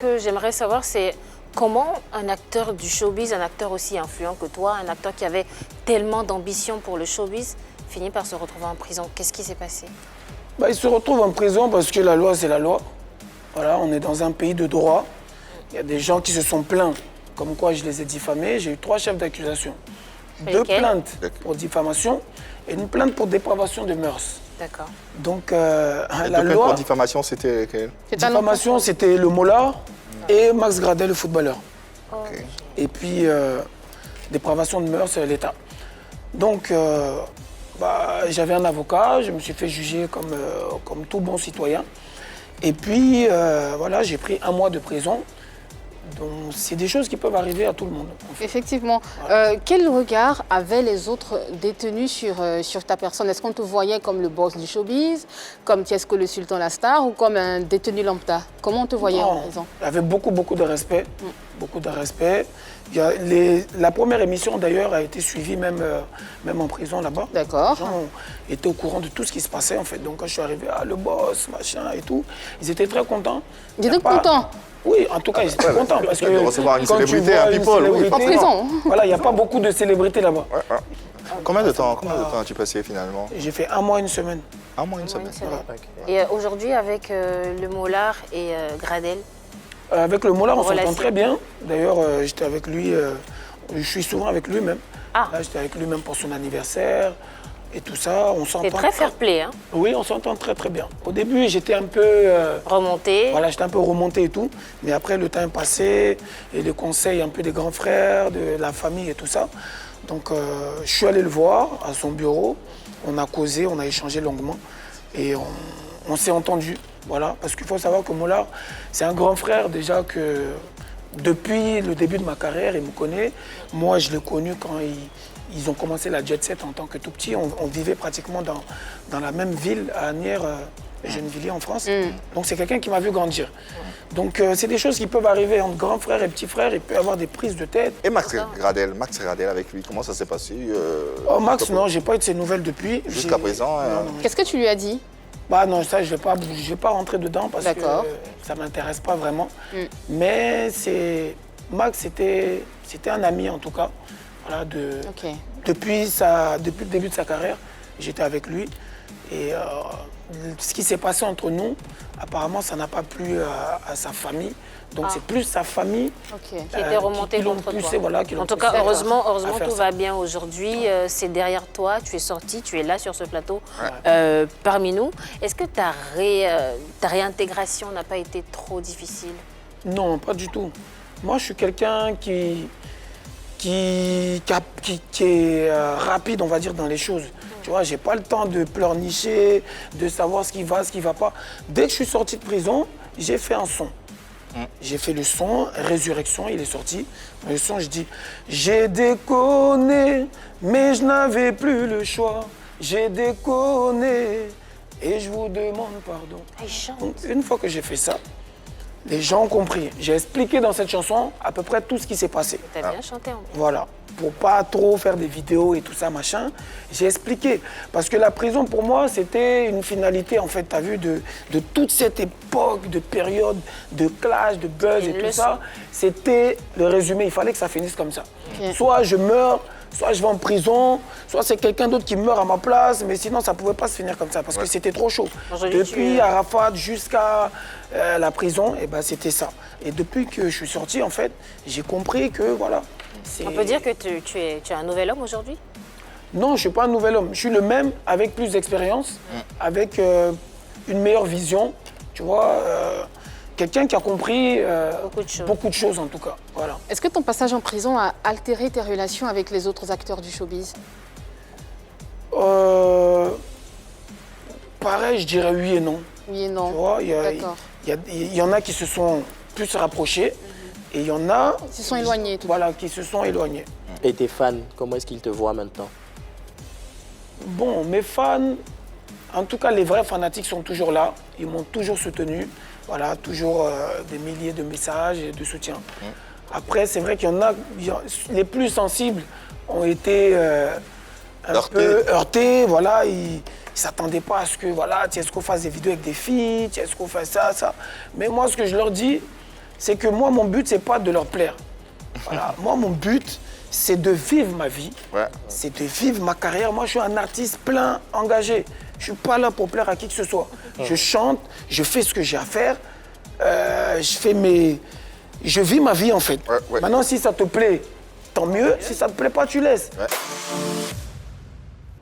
Ce que j'aimerais savoir, c'est comment un acteur du showbiz, un acteur aussi influent que toi, un acteur qui avait tellement d'ambition pour le showbiz, finit par se retrouver en prison. Qu'est-ce qui s'est passé? Il se retrouve en prison parce que la loi, c'est la loi. Voilà, on est dans un pays de droit. Il y a des gens qui se sont plaints, comme quoi je les ai diffamés. J'ai eu 3 chefs d'accusation. 2 plaintes pour diffamation et une plainte pour dépravation de mœurs. D'accord. Donc, la loi... pour diffamation, c'était quelle? Diffamation, c'était le Mollard et Max Gradel, le footballeur. Okay. Et puis, dépravation de mœurs, c'est l'État. Donc, j'avais un avocat, je me suis fait juger comme tout bon citoyen. Et puis, voilà, j'ai pris 1 mois de prison. Donc, c'est des choses qui peuvent arriver à tout le monde. En fait. Effectivement. Quel regard avaient les autres détenus sur ta personne? Est-ce qu'on te voyait comme le boss du showbiz, comme Tiesco le Sultan la star, ou comme un détenu lambda? Comment on te voyait en prison? Il y avait beaucoup de respect. Beaucoup de respect. La première émission, d'ailleurs, a été suivie même en prison là-bas. D'accord. Les gens étaient au courant de tout ce qui se passait, en fait. Donc, quand je suis arrivé, le boss, machin et tout, ils étaient très contents. Ils étaient contents? Oui, en tout cas, ils étaient contents parce que de recevoir une quand célébrité, tu vois un people, oui. En prison. Voilà, il n'y a pas beaucoup de célébrités là-bas. Combien de temps as-tu passé finalement? J'ai fait 1 mois, 1 semaine. 1 mois, 1 semaine. Voilà. Et aujourd'hui, avec le Mollard et Gradel? Avec le Mollard, on s'entend très bien. D'ailleurs, j'étais avec lui, je suis souvent avec lui même. Ah. Là, j'étais avec lui même pour son anniversaire et tout ça. On s'entend. C'est très fair-play, hein? Oui, on s'entend très bien. Au début, j'étais un peu... remonté. Voilà, j'étais un peu remonté et tout. Mais après, le temps est passé et les conseils un peu des grands frères, de la famille et tout ça. Donc, je suis allé le voir à son bureau. On a causé, on a échangé longuement et on s'est entendu. Voilà, parce qu'il faut savoir que Mollard, c'est un grand frère déjà que depuis le début de ma carrière, il me connaît. Moi, je l'ai connu quand ils ont commencé la Jet Set en tant que tout petit. On vivait pratiquement dans la même ville, à Asnières, Gennevilliers en France. Donc c'est quelqu'un qui m'a vu grandir. Donc c'est des choses qui peuvent arriver entre grand frère et petit frère. Il peut y avoir des prises de tête. Et Max Gradel avec lui, comment ça s'est passé? Max, non, j'ai pas eu de ses nouvelles depuis. Jusqu'à présent. Qu'est-ce que tu lui as dit? Non, ça, je vais pas rentrer dedans parce que ça m'intéresse pas vraiment. Mais Max, c'était un ami en tout cas. Voilà, depuis le début de sa carrière, j'étais avec lui. Et ce qui s'est passé entre nous, apparemment, ça n'a pas plu à sa famille. Donc c'est plus sa famille qui était remontée contre toi. Voilà, en tout cas, heureusement tout va bien aujourd'hui. C'est derrière toi, tu es sorti, tu es là sur ce plateau parmi nous. Est-ce que ta réintégration n'a pas été trop difficile? Non, pas du tout. Moi, je suis quelqu'un qui est rapide, on va dire, dans les choses. Tu vois, j'ai pas le temps de pleurnicher, de savoir ce qui va pas. Dès que je suis sorti de prison, j'ai fait un son. J'ai fait le son, Résurrection, il est sorti. Dans le son, je dis « J'ai déconné, mais je n'avais plus le choix. J'ai déconné et je vous demande pardon. » Donc, une fois que j'ai fait ça, les gens ont compris. J'ai expliqué dans cette chanson à peu près tout ce qui s'est passé. Tu as bien chanté en plus. Voilà. Pour pas trop faire des vidéos et tout ça, machin, j'ai expliqué. Parce que la prison, pour moi, c'était une finalité, en fait, tu as vu, de toute cette époque, de période, de clash, de buzz et tout ça. C'était le résumé. Il fallait que ça finisse comme ça. Soit je meurs, soit je vais en prison, soit c'est quelqu'un d'autre qui meurt à ma place, mais sinon, ça ne pouvait pas se finir comme ça, parce que c'était trop chaud. Depuis Arafat jusqu'à la prison, et c'était ça. Et depuis que je suis sorti, en fait, j'ai compris que, voilà. On peut dire que tu es un nouvel homme aujourd'hui? Non, je ne suis pas un nouvel homme. Je suis le même, avec plus d'expérience, avec une meilleure vision, tu vois. Quelqu'un qui a compris beaucoup de choses, en tout cas. Voilà. Est-ce que ton passage en prison a altéré tes relations avec les autres acteurs du showbiz? Pareil, je dirais oui et non. Oui et non. Tu vois, il y en a qui se sont plus rapprochés et il y en a... Qui se sont éloignés. Voilà, qui se sont éloignés. Et tes fans, comment est-ce qu'ils te voient maintenant? Bon, mes fans, en tout cas les vrais fanatiques sont toujours là. Ils m'ont toujours soutenu. Voilà, toujours des milliers de messages et de soutien. Après, c'est vrai qu'il y en a, les plus sensibles ont été un peu heurtés. Voilà, ils ne s'attendaient pas à ce que, voilà, Tiesco fasse des vidéos avec des filles, Tiesco fasse ça. Mais moi, ce que je leur dis, c'est que moi, mon but, c'est pas de leur plaire. Voilà. Moi, mon but, c'est de vivre ma vie, c'est de vivre ma carrière. Moi, je suis un artiste plein, engagé. Je suis pas là pour plaire à qui que ce soit. Je chante, je fais ce que j'ai à faire, je vis ma vie, en fait. Maintenant, si ça te plaît, tant mieux. Si ça te plaît pas, tu laisses.